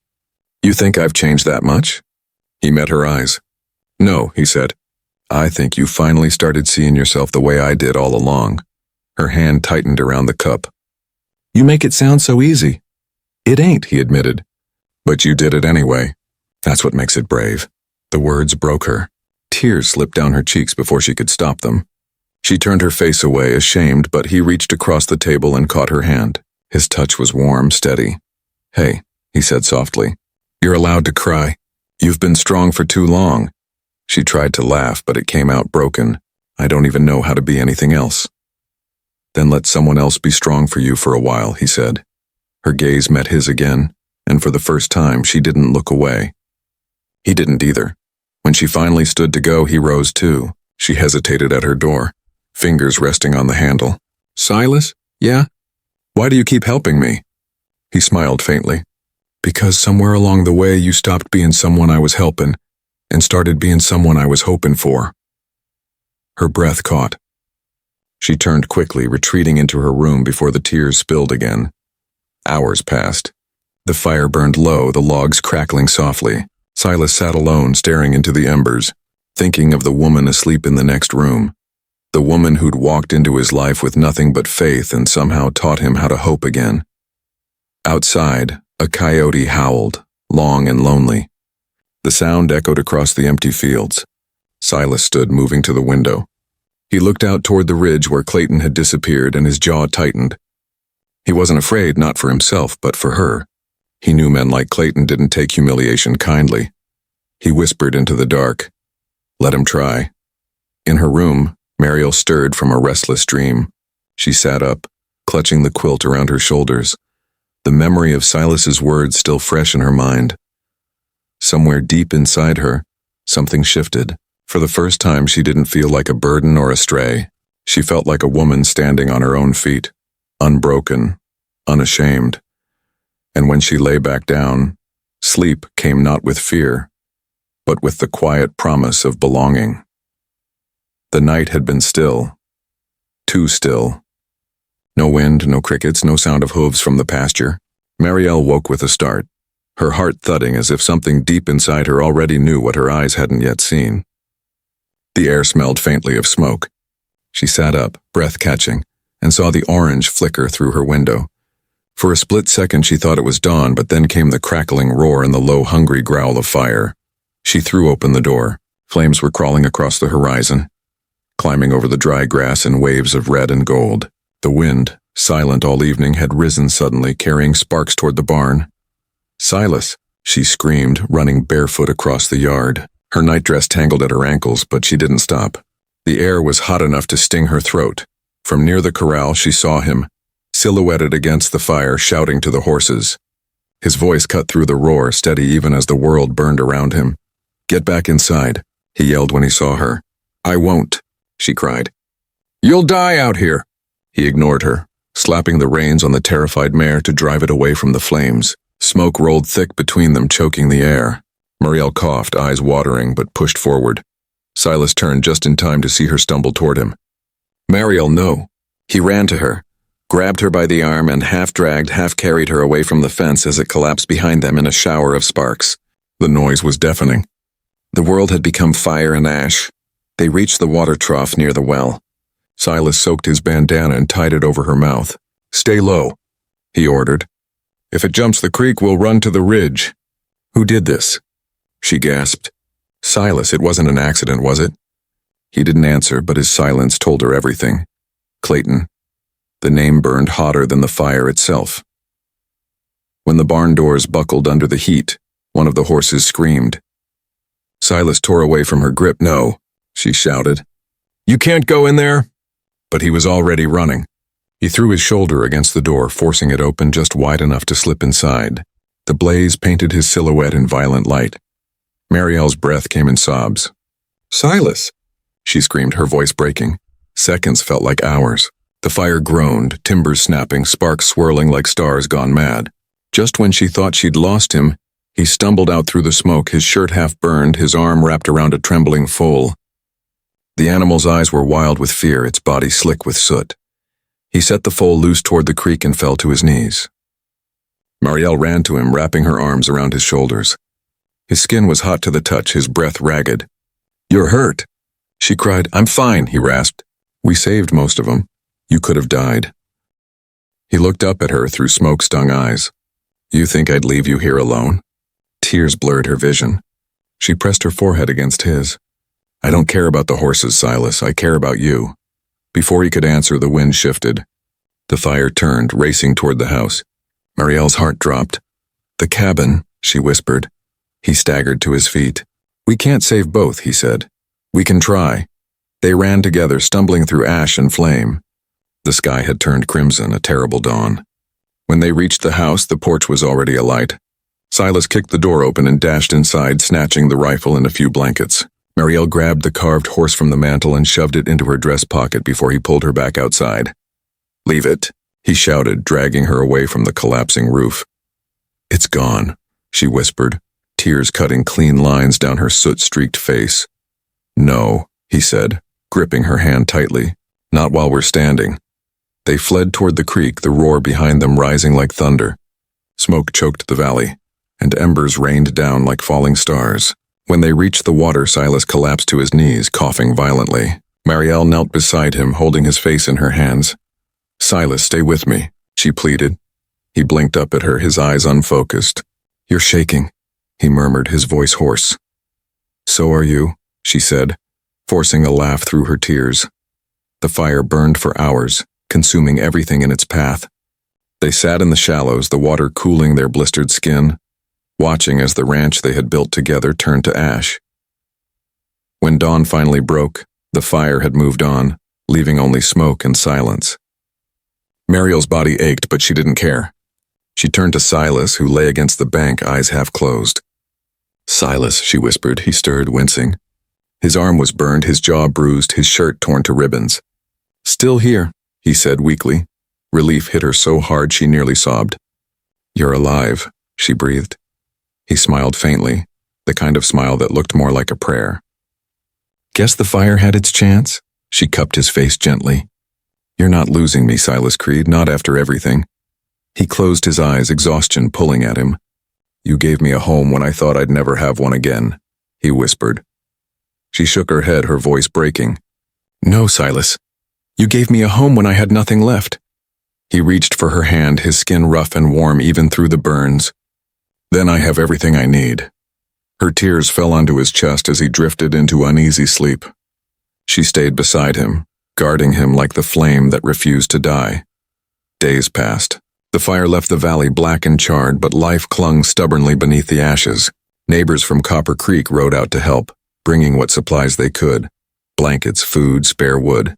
You think I've changed that much? He met her eyes. No, he said. I think you finally started seeing yourself the way I did all along. Her hand tightened around the cup. You make it sound so easy. It ain't, he admitted. But you did it anyway. That's what makes it brave. The words broke her. Tears slipped down her cheeks before she could stop them. She turned her face away, ashamed, but he reached across the table and caught her hand. His touch was warm, steady. Hey, he said softly. You're allowed to cry. You've been strong for too long. She tried to laugh, but it came out broken. I don't even know how to be anything else. Then let someone else be strong for you for a while, he said. Her gaze met his again, and for the first time she didn't look away. He didn't either. When she finally stood to go, he rose too. She hesitated at her door, fingers resting on the handle. Silas? Yeah? Why do you keep helping me? He smiled faintly. Because somewhere along the way you stopped being someone I was helping and started being someone I was hoping for. Her breath caught. She turned quickly, retreating into her room before the tears spilled again. Hours passed. The fire burned low, the logs crackling softly. Silas sat alone, staring into the embers, thinking of the woman asleep in the next room. The woman who'd walked into his life with nothing but faith and somehow taught him how to hope again. Outside, a coyote howled, long and lonely. The sound echoed across the empty fields. Silas stood, moving to the window. He looked out toward the ridge where Clayton had disappeared, and his jaw tightened. He wasn't afraid, not for himself, but for her. He knew men like Clayton didn't take humiliation kindly. He whispered into the dark, "Let him try." In her room, Mariel stirred from a restless dream. She sat up, clutching the quilt around her shoulders, the memory of Silas's words still fresh in her mind. Somewhere deep inside her, something shifted. For the first time, she didn't feel like a burden or a stray. She felt like a woman standing on her own feet, unbroken, unashamed. And when she lay back down, sleep came not with fear, but with the quiet promise of belonging. The night had been still, too still. No wind, no crickets, no sound of hooves from the pasture. Mariel woke with a start, her heart thudding as if something deep inside her already knew what her eyes hadn't yet seen. The air smelled faintly of smoke. She sat up, breath catching, and saw the orange flicker through her window. For a split second she thought it was dawn, but then came the crackling roar and the low, hungry growl of fire. She threw open the door. Flames were crawling across the horizon, climbing over the dry grass in waves of red and gold. The wind, silent all evening, had risen suddenly, carrying sparks toward the barn. "Silas!" she screamed, running barefoot across the yard. Her nightdress tangled at her ankles, but she didn't stop. The air was hot enough to sting her throat. From near the corral she saw him, silhouetted against the fire, shouting to the horses. His voice cut through the roar, steady even as the world burned around him. "Get back inside," he yelled when he saw her. "I won't," she cried. "You'll die out here." He ignored her, slapping the reins on the terrified mare to drive it away from the flames. Smoke rolled thick between them, choking the air. Mariel coughed, eyes watering, but pushed forward. Silas turned just in time to see her stumble toward him. "Mariel, no." He ran to her, grabbed her by the arm, and half-dragged, half-carried her away from the fence as it collapsed behind them in a shower of sparks. The noise was deafening. The world had become fire and ash. They reached the water trough near the well. Silas soaked his bandana and tied it over her mouth. "Stay low," he ordered. "If it jumps the creek, we'll run to the ridge." "Who did this?" she gasped. "Silas, it wasn't an accident, was it?" He didn't answer, but his silence told her everything. Clayton. The name burned hotter than the fire itself. When the barn doors buckled under the heat, one of the horses screamed. Silas tore away from her grip. "No," she shouted. "You can't go in there." But he was already running. He threw his shoulder against the door, forcing it open just wide enough to slip inside. The blaze painted his silhouette in violent light. Mariel's breath came in sobs. "Silas!" she screamed, her voice breaking. Seconds felt like hours. The fire groaned, timbers snapping, sparks swirling like stars gone mad. Just when she thought she'd lost him, he stumbled out through the smoke, his shirt half burned, his arm wrapped around a trembling foal. The animal's eyes were wild with fear, its body slick with soot. He set the foal loose toward the creek and fell to his knees. Mariel ran to him, wrapping her arms around his shoulders. His skin was hot to the touch, his breath ragged. "You're hurt," she cried. "I'm fine," he rasped. "We saved most of them. You could have died." He looked up at her through smoke-stung eyes. You think I'd leave you here alone? Tears blurred her vision. She pressed her forehead against his. I don't care about the horses, Silas. I care about you. Before he could answer, the wind shifted. The fire turned, racing toward the house. Marielle's heart dropped. The cabin, she whispered. He staggered to his feet. We can't save both, he said. We can try. They ran together, stumbling through ash and flame. The sky had turned crimson, a terrible dawn. When they reached the house, the porch was already alight. Silas kicked the door open and dashed inside, snatching the rifle and a few blankets. Marielle grabbed the carved horse from the mantel and shoved it into her dress pocket before he pulled her back outside. Leave it, he shouted, dragging her away from the collapsing roof. It's gone, she whispered, tears cutting clean lines down her soot-streaked face. No, he said, gripping her hand tightly. Not while we're standing. They fled toward the creek, the roar behind them rising like thunder. Smoke choked the valley, and embers rained down like falling stars. When they reached the water, Silas collapsed to his knees, coughing violently. Marielle knelt beside him, holding his face in her hands. Silas, stay with me, she pleaded. He blinked up at her, his eyes unfocused. You're shaking, he murmured, his voice hoarse. So are you, she said, forcing a laugh through her tears. The fire burned for hours, consuming everything in its path. They sat in the shallows, the water cooling their blistered skin, watching as the ranch they had built together turned to ash. When dawn finally broke, the fire had moved on, leaving only smoke and silence. Marielle's body ached, but she didn't care. She turned to Silas, who lay against the bank, eyes half closed. Silas, she whispered. He stirred, wincing. His arm was burned, his jaw bruised, his shirt torn to ribbons. Still here, he said weakly. Relief hit her so hard she nearly sobbed. You're alive, she breathed. He smiled faintly, the kind of smile that looked more like a prayer. Guess the fire had its chance? She cupped his face gently. You're not losing me, Silas Creed, not after everything. He closed his eyes, exhaustion pulling at him. You gave me a home when I thought I'd never have one again, he whispered. She shook her head, her voice breaking. No, Silas. You gave me a home when I had nothing left. He reached for her hand, his skin rough and warm even through the burns. Then I have everything I need. Her tears fell onto his chest as he drifted into uneasy sleep. She stayed beside him, guarding him like the flame that refused to die. Days passed. The fire left the valley black and charred, but life clung stubbornly beneath the ashes. Neighbors from Copper Creek rode out to help, bringing what supplies they could. Blankets, food, spare wood.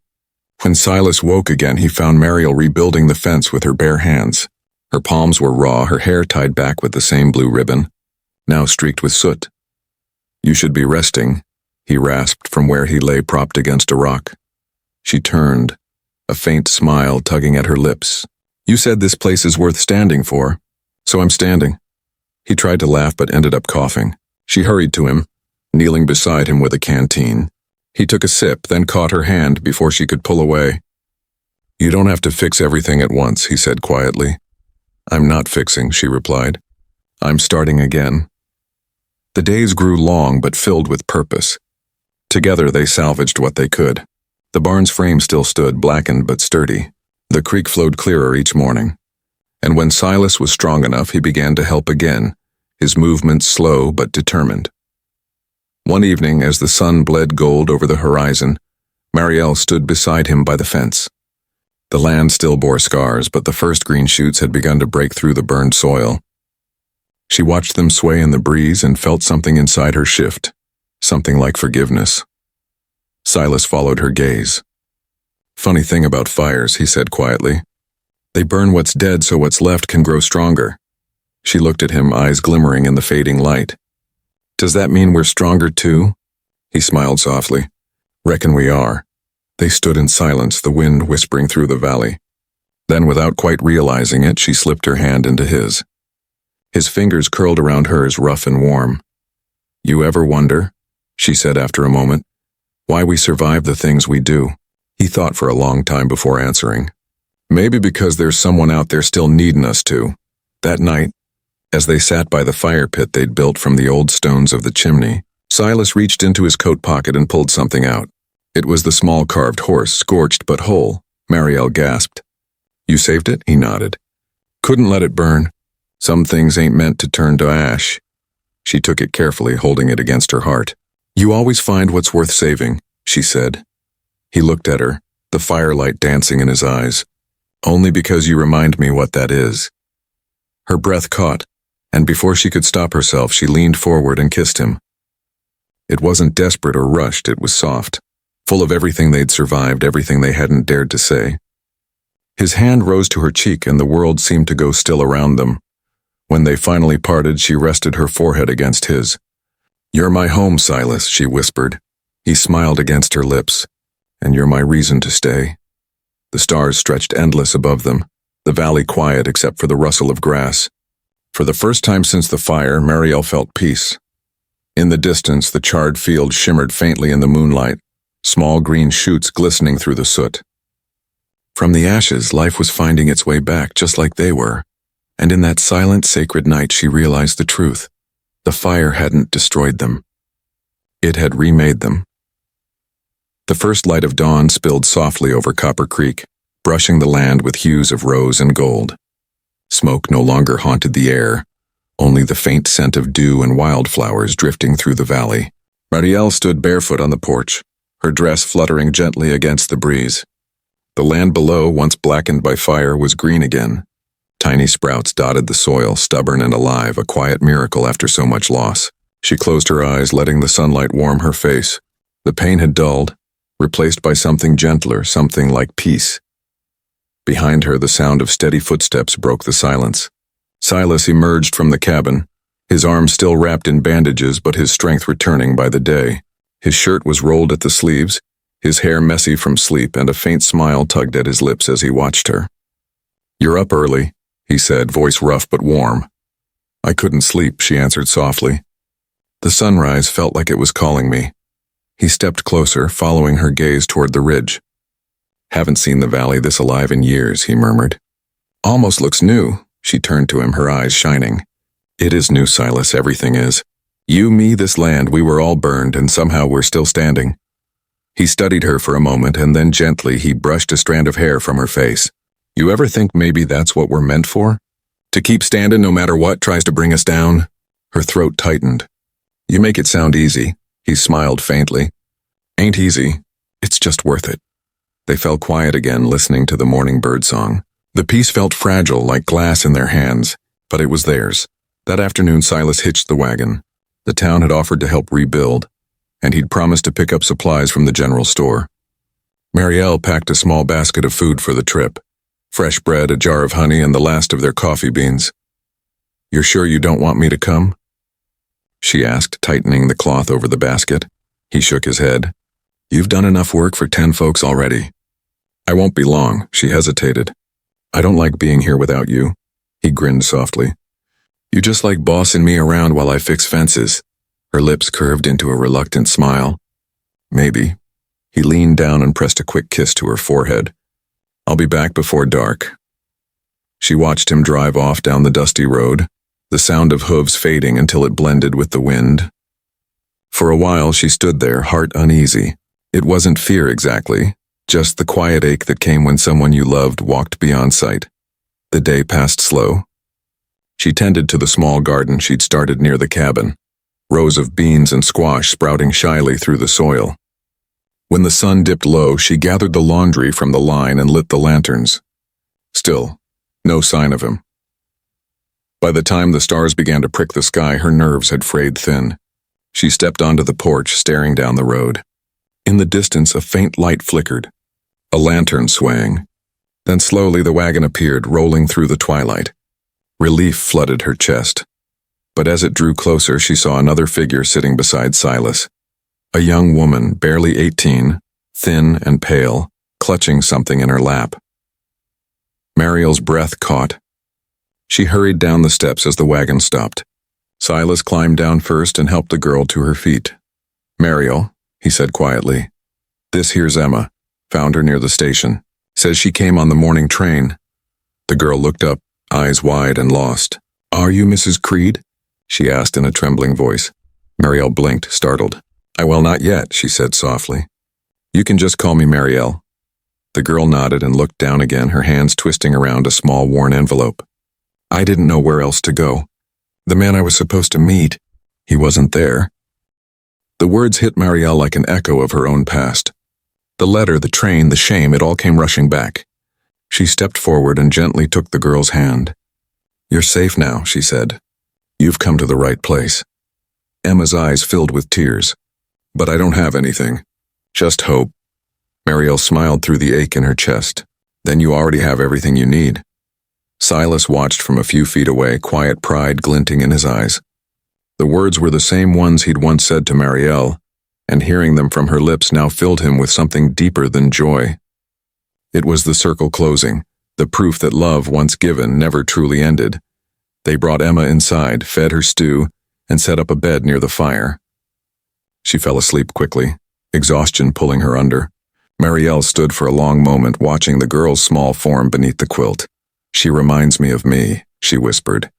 When Silas woke again, he found Marielle rebuilding the fence with her bare hands. Her palms were raw, her hair tied back with the same blue ribbon, now streaked with soot. You should be resting, he rasped from where he lay propped against a rock. She turned, a faint smile tugging at her lips. You said this place is worth standing for, so I'm standing. He tried to laugh but ended up coughing. She hurried to him, kneeling beside him with a canteen. He took a sip, then caught her hand before she could pull away. You don't have to fix everything at once, he said quietly. I'm not fixing, she replied. I'm starting again. The days grew long but filled with purpose. Together they salvaged what they could. The barn's frame still stood, blackened but sturdy. The creek flowed clearer each morning. And when Silas was strong enough, he began to help again, his movements slow but determined. One evening, as the sun bled gold over the horizon, Marielle stood beside him by the fence. The land still bore scars, but the first green shoots had begun to break through the burned soil. She watched them sway in the breeze and felt something inside her shift, something like forgiveness. Silas followed her gaze. Funny thing about fires, he said quietly. They burn what's dead so what's left can grow stronger. She looked at him, eyes glimmering in the fading light. Does that mean we're stronger too? He smiled softly. Reckon we are. They stood in silence, the wind whispering through the valley. Then, without quite realizing it, she slipped her hand into his. His fingers curled around hers, rough and warm. You ever wonder, she said after a moment, why we survive the things we do? He thought for a long time before answering. Maybe because there's someone out there still needing us to. That night, as they sat by the fire pit they'd built from the old stones of the chimney, Silas reached into his coat pocket and pulled something out. It was the small carved horse, scorched but whole. Marielle gasped. You saved it? He nodded. Couldn't let it burn. Some things ain't meant to turn to ash. She took it carefully, holding it against her heart. You always find what's worth saving, she said. He looked at her, the firelight dancing in his eyes. Only because you remind me what that is. Her breath caught, and before she could stop herself, she leaned forward and kissed him. It wasn't desperate or rushed, it was soft, full of everything they'd survived, everything they hadn't dared to say. His hand rose to her cheek, and the world seemed to go still around them. When they finally parted, she rested her forehead against his. You're my home, Silas, she whispered. He smiled against her lips. And you're my reason to stay. The stars stretched endless above them, the valley quiet except for the rustle of grass. For the first time since the fire, Marielle felt peace. In the distance, the charred field shimmered faintly in the moonlight, small green shoots glistening through the soot. From the ashes, life was finding its way back just like they were. And in that silent, sacred night, she realized the truth. The fire hadn't destroyed them. It had remade them. The first light of dawn spilled softly over Copper Creek, brushing the land with hues of rose and gold. Smoke no longer haunted the air, only the faint scent of dew and wildflowers drifting through the valley. Marielle stood barefoot on the porch, her dress fluttering gently against the breeze. The land below, once blackened by fire, was green again. Tiny sprouts dotted the soil, stubborn and alive, a quiet miracle after so much loss. She closed her eyes, letting the sunlight warm her face. The pain had dulled, replaced by something gentler, something like peace. Behind her, the sound of steady footsteps broke the silence. Silas emerged from the cabin, his arms still wrapped in bandages but his strength returning by the day. His shirt was rolled at the sleeves, his hair messy from sleep, and a faint smile tugged at his lips as he watched her. You're up early, he said, voice rough but warm. I couldn't sleep, she answered softly. The sunrise felt like it was calling me. He stepped closer, following her gaze toward the ridge. Haven't seen the valley this alive in years, he murmured. Almost looks new, she turned to him, her eyes shining. It is new, Silas, everything is. You, me, this land, we were all burned, and somehow we're still standing. He studied her for a moment, and then gently he brushed a strand of hair from her face. You ever think maybe that's what we're meant for? To keep standing no matter what tries to bring us down? Her throat tightened. You make it sound easy. He smiled faintly. Ain't easy. It's just worth it. They fell quiet again, listening to the morning bird song. The peace felt fragile, like glass in their hands, but it was theirs. That afternoon, Silas hitched the wagon. The town had offered to help rebuild, and he'd promised to pick up supplies from the general store. Marielle packed a small basket of food for the trip. Fresh bread, a jar of honey, and the last of their coffee beans. You're sure you don't want me to come? She asked, tightening the cloth over the basket. He shook his head. You've done enough work for 10 folks already. I won't be long, she hesitated. I don't like being here without you. He grinned softly. You just like bossing me around while I fix fences. Her lips curved into a reluctant smile. Maybe. He leaned down and pressed a quick kiss to her forehead. I'll be back before dark. She watched him drive off down the dusty road, the sound of hooves fading until it blended with the wind. For a while she stood there, heart uneasy. It wasn't fear exactly, just the quiet ache that came when someone you loved walked beyond sight. The day passed slow. She tended to the small garden she'd started near the cabin, rows of beans and squash sprouting shyly through the soil. When the sun dipped low, she gathered the laundry from the line and lit the lanterns. Still, no sign of him. By the time the stars began to prick the sky, her nerves had frayed thin. She stepped onto the porch, staring down the road. In the distance, a faint light flickered. A lantern swaying. Then slowly the wagon appeared, rolling through the twilight. Relief flooded her chest. But as it drew closer, she saw another figure sitting beside Silas. A young woman, barely 18, thin and pale, clutching something in her lap. Marielle's breath caught. She hurried down the steps as the wagon stopped. Silas climbed down first and helped the girl to her feet. Marielle, he said quietly. This here's Emma. Found her near the station. Says she came on the morning train. The girl looked up, eyes wide and lost. Are you Mrs. Creed? She asked in a trembling voice. Marielle blinked, startled. Well, not yet, she said softly. You can just call me Marielle. The girl nodded and looked down again, her hands twisting around a small worn envelope. I didn't know where else to go. The man I was supposed to meet, he wasn't there. The words hit Marielle like an echo of her own past. The letter, the train, the shame, it all came rushing back. She stepped forward and gently took the girl's hand. "You're safe now," she said. "You've come to the right place." Emma's eyes filled with tears. "But I don't have anything. Just hope." Marielle smiled through the ache in her chest. "Then you already have everything you need." Silas watched from a few feet away, quiet pride glinting in his eyes. The words were the same ones he'd once said to Marielle, and hearing them from her lips now filled him with something deeper than joy. It was the circle closing, the proof that love, once given, never truly ended. They brought Emma inside, fed her stew, and set up a bed near the fire. She fell asleep quickly, exhaustion pulling her under. Marielle stood for a long moment watching the girl's small form beneath the quilt. "She reminds me of me," she whispered.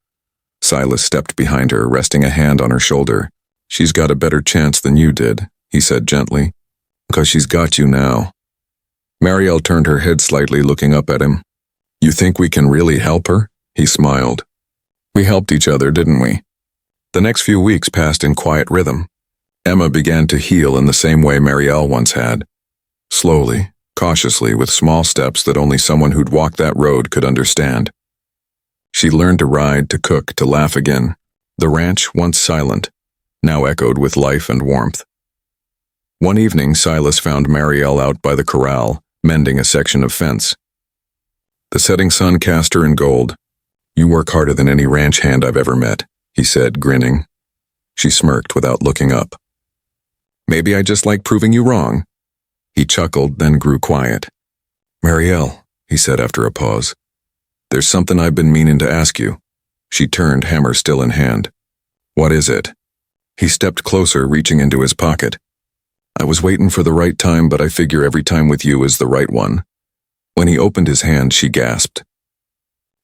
Silas stepped behind her, resting a hand on her shoulder. "She's got a better chance than you did," he said gently, "because she's got you now." Marielle turned her head slightly, looking up at him. "You think we can really help her?" He smiled. "We helped each other, didn't we?" The next few weeks passed in quiet rhythm. Emma began to heal in the same way Marielle once had. Slowly, cautiously, with small steps that only someone who'd walked that road could understand. She learned to ride, to cook, to laugh again. The ranch, once silent, now echoed with life and warmth. One evening, Silas found Marielle out by the corral, mending a section of fence. The setting sun cast her in gold. "You work harder than any ranch hand I've ever met," he said, grinning. She smirked without looking up. "Maybe I just like proving you wrong." He chuckled, then grew quiet. "Marielle," he said after a pause, "there's something I've been meaning to ask you." She turned, hammer still in hand. "What is it?" He stepped closer, reaching into his pocket. "I was waiting for the right time, but I figure every time with you is the right one." When he opened his hand, she gasped.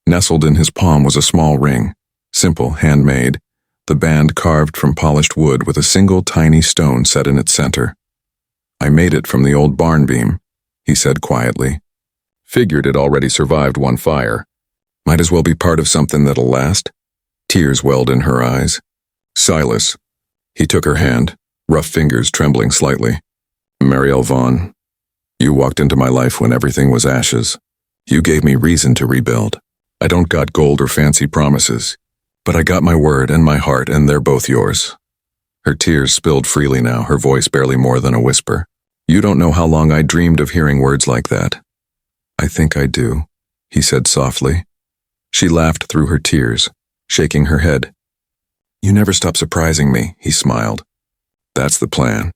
Nestled in his palm was a small ring, simple, handmade, the band carved from polished wood with a single tiny stone set in its center. "I made it from the old barn beam," he said quietly. "Figured it already survived one fire. Might as well be part of something that'll last." Tears welled in her eyes. "Silas." He took her hand, rough fingers trembling slightly. "Marielle Vaughn, you walked into my life when everything was ashes. You gave me reason to rebuild. I don't got gold or fancy promises, but I got my word and my heart, and they're both yours." Her tears spilled freely now, her voice barely more than a whisper. "You don't know how long I dreamed of hearing words like that." "I think I do," he said softly. She laughed through her tears, shaking her head. "You never stop surprising me," he smiled. "That's the plan."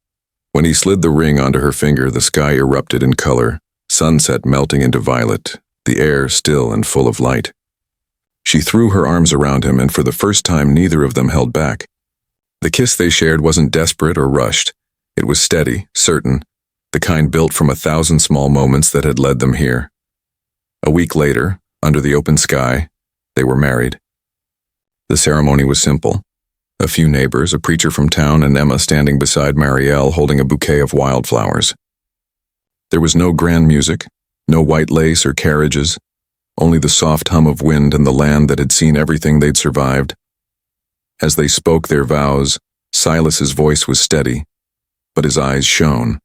When he slid the ring onto her finger, the sky erupted in color, sunset melting into violet, the air still and full of light. She threw her arms around him, and for the first time neither of them held back. The kiss they shared wasn't desperate or rushed. It was steady, certain, the kind built from 1,000 small moments that had led them here. A week later, under the open sky, they were married. The ceremony was simple. A few neighbors, a preacher from town, and Emma standing beside Marielle holding a bouquet of wildflowers. There was no grand music, no white lace or carriages, only the soft hum of wind and the land that had seen everything they'd survived. As they spoke their vows, Silas's voice was steady, but his eyes shone.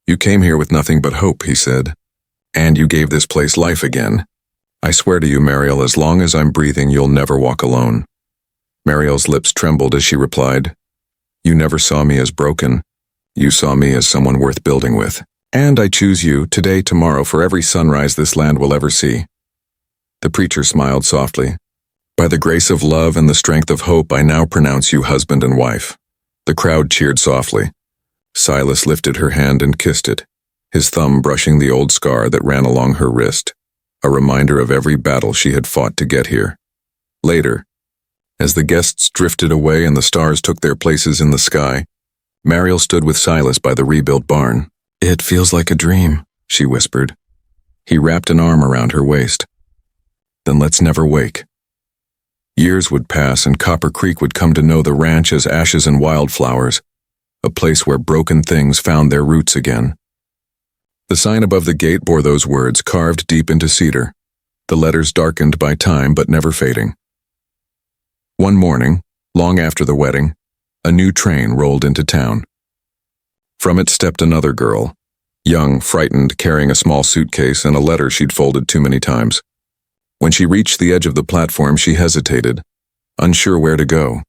"You came here with nothing but hope," he said, "and you gave this place life again. I swear to you, Marielle, as long as I'm breathing, you'll never walk alone." Marielle's lips trembled as she replied, "You never saw me as broken. You saw me as someone worth building with. And I choose you, today, tomorrow, for every sunrise this land will ever see." The preacher smiled softly. "By the grace of love and the strength of hope, I now pronounce you husband and wife." The crowd cheered softly. Silas lifted her hand and kissed it, his thumb brushing the old scar that ran along her wrist, a reminder of every battle she had fought to get here. Later, as the guests drifted away and the stars took their places in the sky, Marielle stood with Silas by the rebuilt barn. "It feels like a dream," she whispered. He wrapped an arm around her waist. "Then let's never wake." Years would pass and Copper Creek would come to know the ranch as ashes and wildflowers, a place where broken things found their roots again. The sign above the gate bore those words carved deep into cedar: the letters darkened by time but never fading. One morning, long after the wedding, a new train rolled into town. From it stepped another girl, young, frightened, carrying a small suitcase and a letter she'd folded too many times. When she reached the edge of the platform, she hesitated, unsure where to go.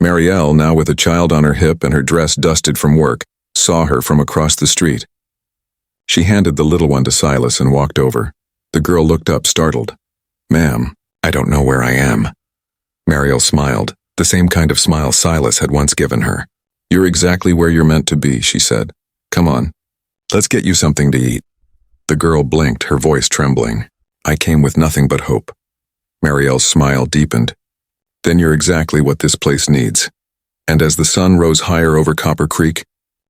Marielle, now with a child on her hip and her dress dusted from work, saw her from across the street. She handed the little one to Silas and walked over. The girl looked up, startled. "Ma'am, I don't know where I am." Marielle smiled, the same kind of smile Silas had once given her. "You're exactly where you're meant to be," she said. "Come on, let's get you something to eat." The girl blinked, her voice trembling. "I came with nothing but hope." Marielle's smile deepened. "Then you're exactly what this place needs." And as the sun rose higher over Copper Creek,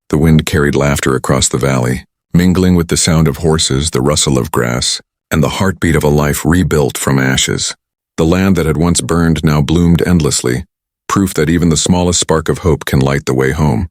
the wind carried laughter across the valley, mingling with the sound of horses, the rustle of grass, and the heartbeat of a life rebuilt from ashes. The land that had once burned now bloomed endlessly, proof that even the smallest spark of hope can light the way home.